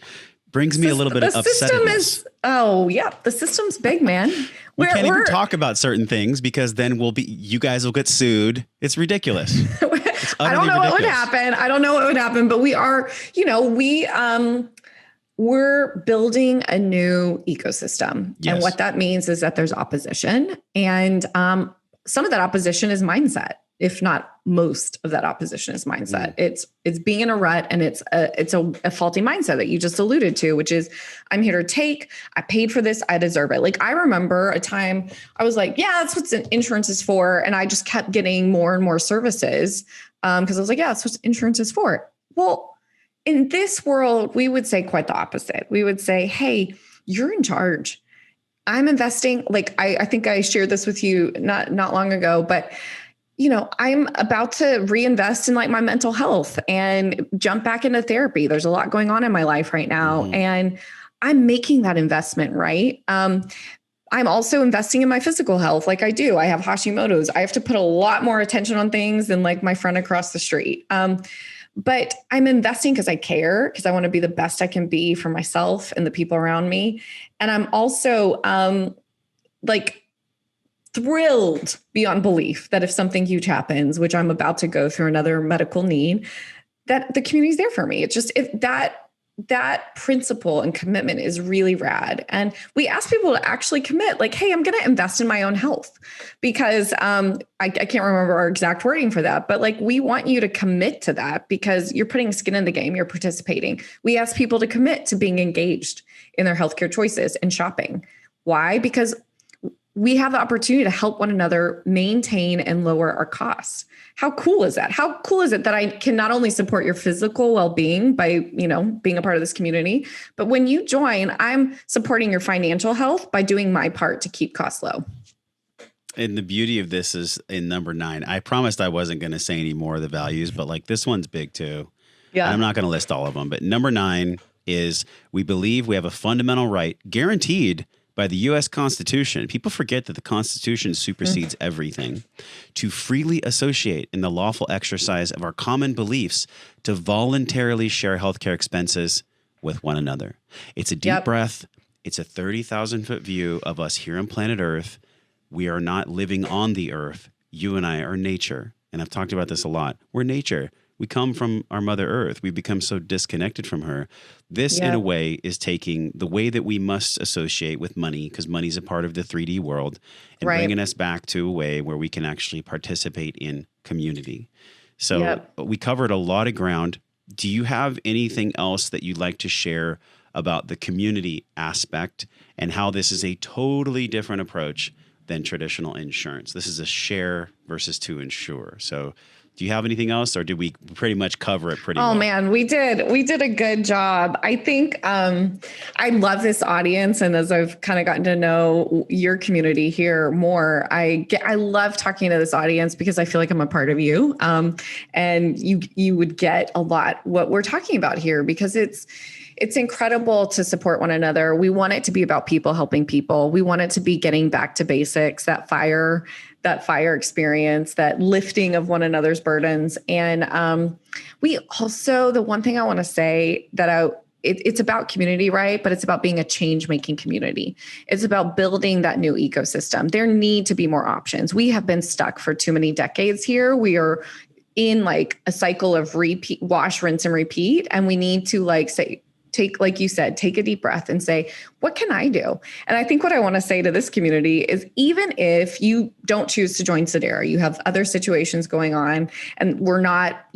brings me a little bit of upsetness. The system's big, man. We can't even talk about certain things because then you guys will get sued. It's ridiculous. I don't know what would happen. I don't know what would happen, but we are, you know, we're building a new ecosystem. Yes. And what that means is that there's opposition. And some of that opposition is mindset, if not most of that opposition is mindset. It's being in a rut, and it's a faulty mindset that you just alluded to, which is, I'm here to take, I paid for this, I deserve it. Like I remember a time I was like, yeah, that's what insurance is for. And I just kept getting more and more services because I was like, yeah, that's what insurance is for. Well, in this world, we would say quite the opposite. We would say, hey, you're in charge. I'm investing. Like, I think I shared this with you not long ago, but you know, I'm about to reinvest in like my mental health and jump back into therapy. There's a lot going on in my life right now. And I'm making that investment, right? I'm also investing in my physical health. Like I do. I have Hashimoto's. I have to put a lot more attention on things than like my friend across the street. But I'm investing because I care, because I want to be the best I can be for myself and the people around me. And I'm also like thrilled beyond belief that if something huge happens, which I'm about to go through another medical need, that the community's there for me. It's just that principle and commitment is really rad. And we ask people to actually commit, like, hey, I'm going to invest in my own health, because I can't remember our exact wording for that, but like, we want you to commit to that because you're putting skin in the game, you're participating. We ask people to commit to being engaged in their healthcare choices and shopping. Why? Because we have the opportunity to help one another maintain and lower our costs. How cool is that? How cool is it that I can not only support your physical well-being by, you know, being a part of this community, but when you join, I'm supporting your financial health by doing my part to keep costs low. And the beauty of this is in number 9. I promised I wasn't going to say any more of the values, but like this one's big too. Yeah. And I'm not going to list all of them, but number 9 is we believe we have a fundamental right guaranteed by the U.S. Constitution. People forget that the Constitution supersedes everything, to freely associate in the lawful exercise of our common beliefs, to voluntarily share healthcare expenses with one another. It's a deep breath. It's a 30,000-foot view of us here on planet Earth. We are not living on the earth. You and I are nature. And I've talked about this a lot. We're nature. We come from our Mother Earth. We've become so disconnected from her. This, in a way, is taking the way that we must associate with money, because money's a part of the 3D world, and bringing us back to a way where we can actually participate in community. So we covered a lot of ground. Do you have anything else that you'd like to share about the community aspect and how this is a totally different approach than traditional insurance? This is a share versus to insure. So do you have anything else, or did we pretty much cover it pretty well? Oh man, we did a good job. I think I love this audience, and as I've kind of gotten to know your community here more, I love talking to this audience because I feel like I'm a part of you, and you would get a lot what we're talking about here, because it's incredible to support one another. We want it to be about people helping people. We want it to be getting back to basics, that fire experience, that lifting of one another's burdens. And we also, the one thing I want to say that it's about community, right? But it's about being a change-making community. It's about building that new ecosystem. There need to be more options. We have been stuck for too many decades here. We are in like a cycle of repeat, wash, rinse, and repeat. And we need to like you said, take a deep breath and say, what can I do? And I think what I want to say to this community is, even if you don't choose to join Sedera, you have other situations going on, and we're not,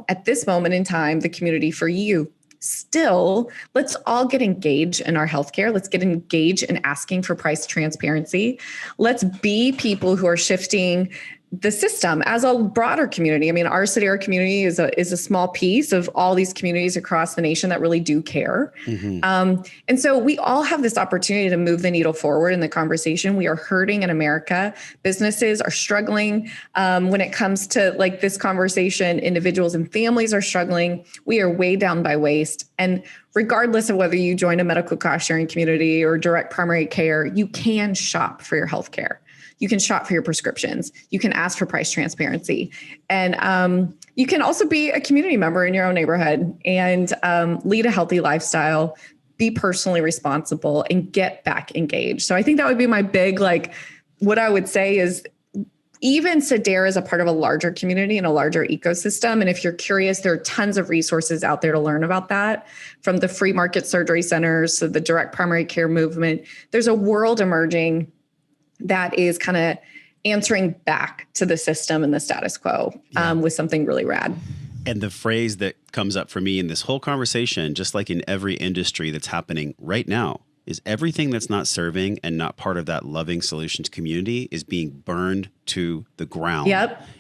at this moment in time, the community for you. Still, let's all get engaged in our healthcare. Let's get engaged in asking for price transparency. Let's be people who are shifting the system as a broader community. I mean, our Sedera community is a small piece of all these communities across the nation that really do care. And so we all have this opportunity to move the needle forward in the conversation. We are hurting in America. Businesses are struggling when it comes to like this conversation. Individuals and families are struggling. We are way down by waste. And regardless of whether you join a medical cost sharing community or direct primary care, you can shop for your healthcare. You can shop for your prescriptions. You can ask for price transparency. And you can also be a community member in your own neighborhood and lead a healthy lifestyle, be personally responsible, and get back engaged. So I think that would be my big, like, what I would say is even Sedera is a part of a larger community and a larger ecosystem. And if you're curious, there are tons of resources out there to learn about that, from the free market surgery centers to the direct primary care movement. There's a world emerging that is kind of answering back to the system and the status quo with something really rad. And the phrase that comes up for me in this whole conversation, just like in every industry that's happening right now, is everything that's not serving and not part of that loving solutions community is being burned to the ground.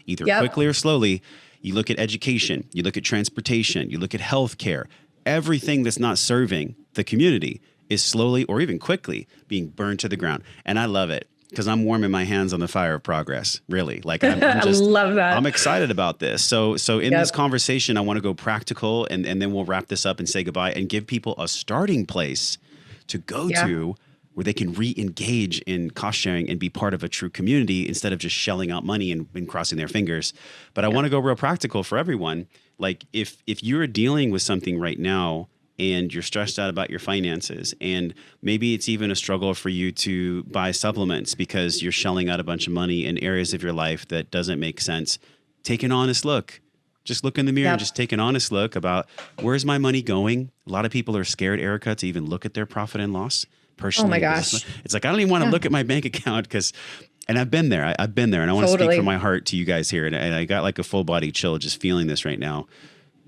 Either quickly or slowly. You look at education, you look at transportation, you look at healthcare. Everything that's not serving the community is slowly or even quickly being burned to the ground. And I love it, because I'm warming my hands on the fire of progress, really. Like I'm just, I love that. I'm excited about this. So in this conversation, I want to go practical, and then we'll wrap this up and say goodbye and give people a starting place to go to where they can re-engage in cost sharing and be part of a true community instead of just shelling out money and crossing their fingers. But I want to go real practical for everyone. Like if you're dealing with something right now and you're stressed out about your finances, and maybe it's even a struggle for you to buy supplements because you're shelling out a bunch of money in areas of your life that doesn't make sense, take an honest look. Just look in the mirror and just take an honest look about, where's my money going? A lot of people are scared, Erika, to even look at their profit and loss personally. Oh my gosh. It's like, I don't even want to look at my bank account and I've been there. I've been there, and I want to speak from my heart to you guys here. And I got like a full body chill just feeling this right now.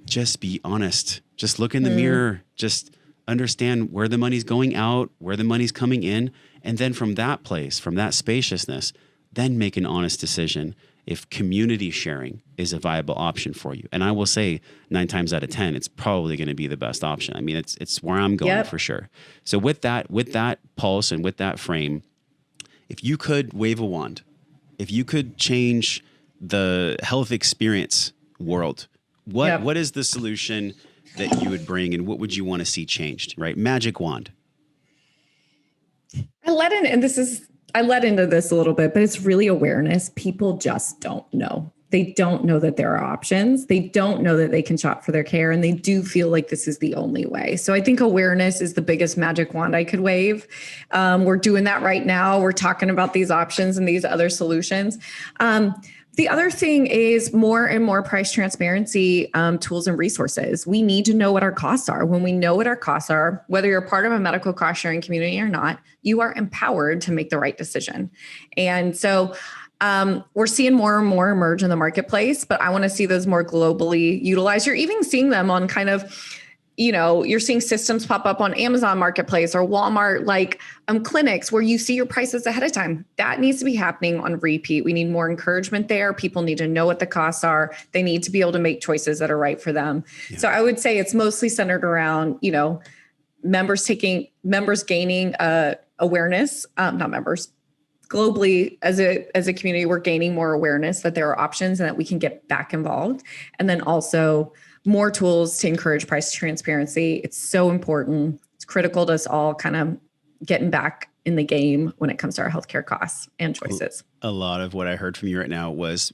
Just be honest. Just look in the mirror. Just understand where the money's going out, where the money's coming in. And then from that place, from that spaciousness, then make an honest decision if community sharing is a viable option for you. And I will say 9 times out of 10, it's probably going to be the best option. I mean, it's where I'm going for sure. So with that pulse and with that frame, if you could wave a wand, if you could change the health experience world, what is the solution that you would bring, and what would you want to see changed, right? Magic wand. I let into this a little bit, but it's really awareness. People just don't know. They don't know that there are options. They don't know that they can shop for their care, and they do feel like this is the only way. So I think awareness is the biggest magic wand I could wave. We're doing that right now. We're talking about these options and these other solutions. The other thing is more and more price transparency tools and resources. We need to know what our costs are. When we know what our costs are, whether you're part of a medical cost sharing community or not, you are empowered to make the right decision. And so we're seeing more and more emerge in the marketplace, but I want to see those more globally utilized. You're even seeing them on kind of, you're seeing systems pop up on Amazon Marketplace or Walmart, like clinics where you see your prices ahead of time. That needs to be happening on repeat. We need more encouragement there. People need to know what the costs are. They need to be able to make choices that are right for them. Yeah. So I would say it's mostly centered around, members gaining awareness, not members. Globally, as a community, we're gaining more awareness that there are options and that we can get back involved. And then also more tools to encourage price transparency. It's so important. It's critical to us all kind of getting back in the game when it comes to our healthcare costs and choices. A lot of what I heard from you right now was,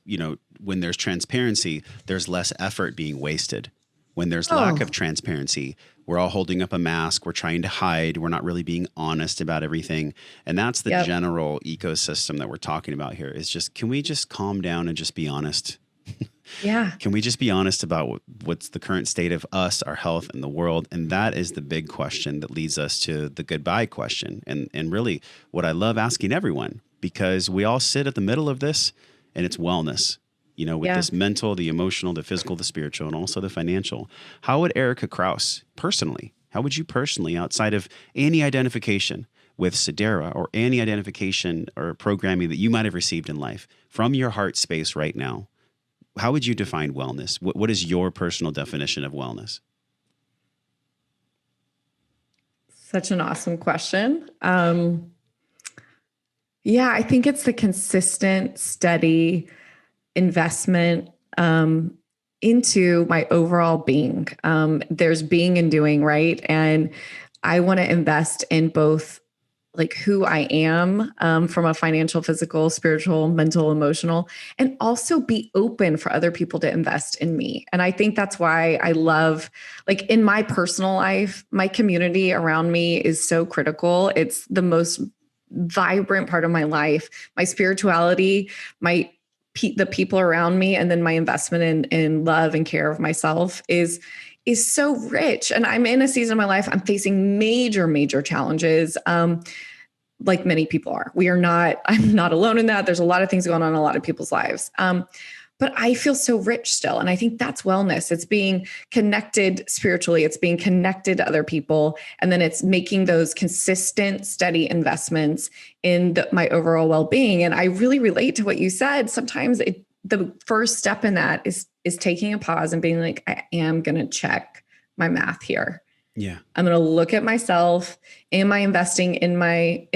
when there's transparency, there's less effort being wasted. When there's lack of transparency, we're all holding up a mask. We're trying to hide. We're not really being honest about everything. And that's the general ecosystem that we're talking about here, is just, can we just calm down and just be honest? Yeah. Can we just be honest about what's the current state of us, our health, and the world? And that is the big question that leads us to the goodbye question. And really what I love asking everyone, because we all sit at the middle of this, and it's wellness, with this mental, the emotional, the physical, the spiritual, and also the financial. How would Erika Kraus personally, outside of any identification, with Sedera or any identification or programming that you might have received in life from your heart space right now, how would you define wellness? What is your personal definition of wellness? Such an awesome question. Yeah, I think it's the consistent, steady investment into my overall being. There's being and doing, right? And I want to invest in both like who I am from a financial, physical, spiritual, mental, emotional, and also be open for other people to invest in me. And I think that's why I love, like in my personal life, my community around me is so critical. It's the most vibrant part of my life, my spirituality, the people around me, and then my investment in love and care of myself is so rich. And I'm in a season of my life, I'm facing major challenges. Like many people are. I'm not alone in that. There's a lot of things going on in a lot of people's lives. But I feel so rich still. And I think that's wellness. It's being connected spiritually. It's being connected to other people. And then it's making those consistent, steady investments in my overall well-being. And I really relate to what you said. Sometimes the first step in that is taking a pause and being like, I am going to check my math here. Yeah. I'm going to look at myself. Am I investing in my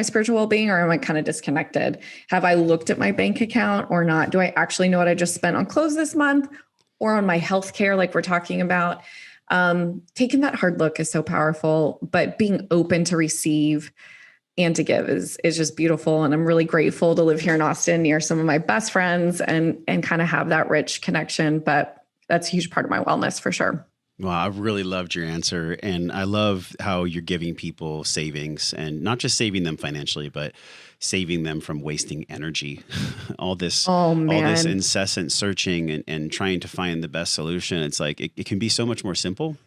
spiritual well-being, or am I kind of disconnected? Have I looked at my bank account or not? Do I actually know what I just spent on clothes this month or on my healthcare, like we're talking about? Taking that hard look is so powerful, but being open to receive and to give is just beautiful. And I'm really grateful to live here in Austin near some of my best friends and kind of have that rich connection. But that's a huge part of my wellness for sure. Wow, I really loved your answer. And I love how you're giving people savings, and not just saving them financially, but saving them from wasting energy. all this incessant searching and trying to find the best solution. It's like, it can be so much more simple.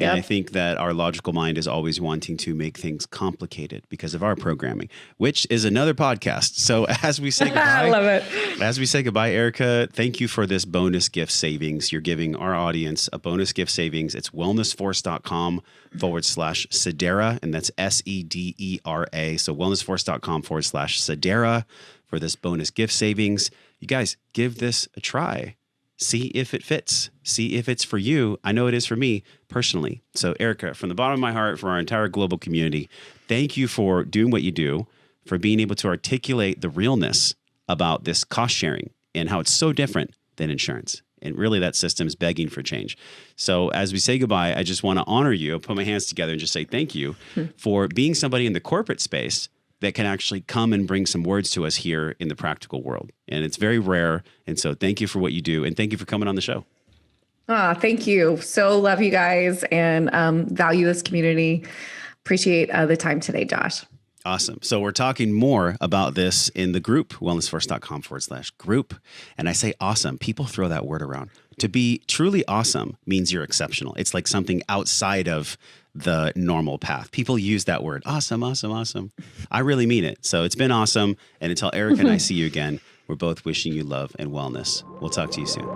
And I think that our logical mind is always wanting to make things complicated because of our programming, which is another podcast. So as we say goodbye, I love it. As we say goodbye, Erika, thank you for this bonus gift savings. You're giving our audience a bonus gift savings. It's wellnessforce.com/Sedera, and that's SEDERA. So wellnessforce.com/Sedera for this bonus gift savings. You guys, give this a try. See if it fits. See if it's for you. I know it is for me personally. So Erika, from the bottom of my heart, for our entire global community, thank you for doing what you do, for being able to articulate the realness about this cost sharing and how it's so different than insurance. And really that system is begging for change. So as we say goodbye, I just want to honor you. I'll put my hands together and just say thank you for being somebody in the corporate space that can actually come and bring some words to us here in the practical world. And it's very rare. And so thank you for what you do. And thank you for coming on the show. Thank you. So love you guys and value this community. Appreciate the time today, Josh. Awesome. So we're talking more about this in the group, wellnessforce.com/group. And I say awesome. People throw that word around. To be truly awesome means you're exceptional. It's like something outside of the normal path. People use that word, awesome. I really mean it. So it's been awesome. And until Erika and I see you again, we're both wishing you love and wellness. We'll talk to you soon.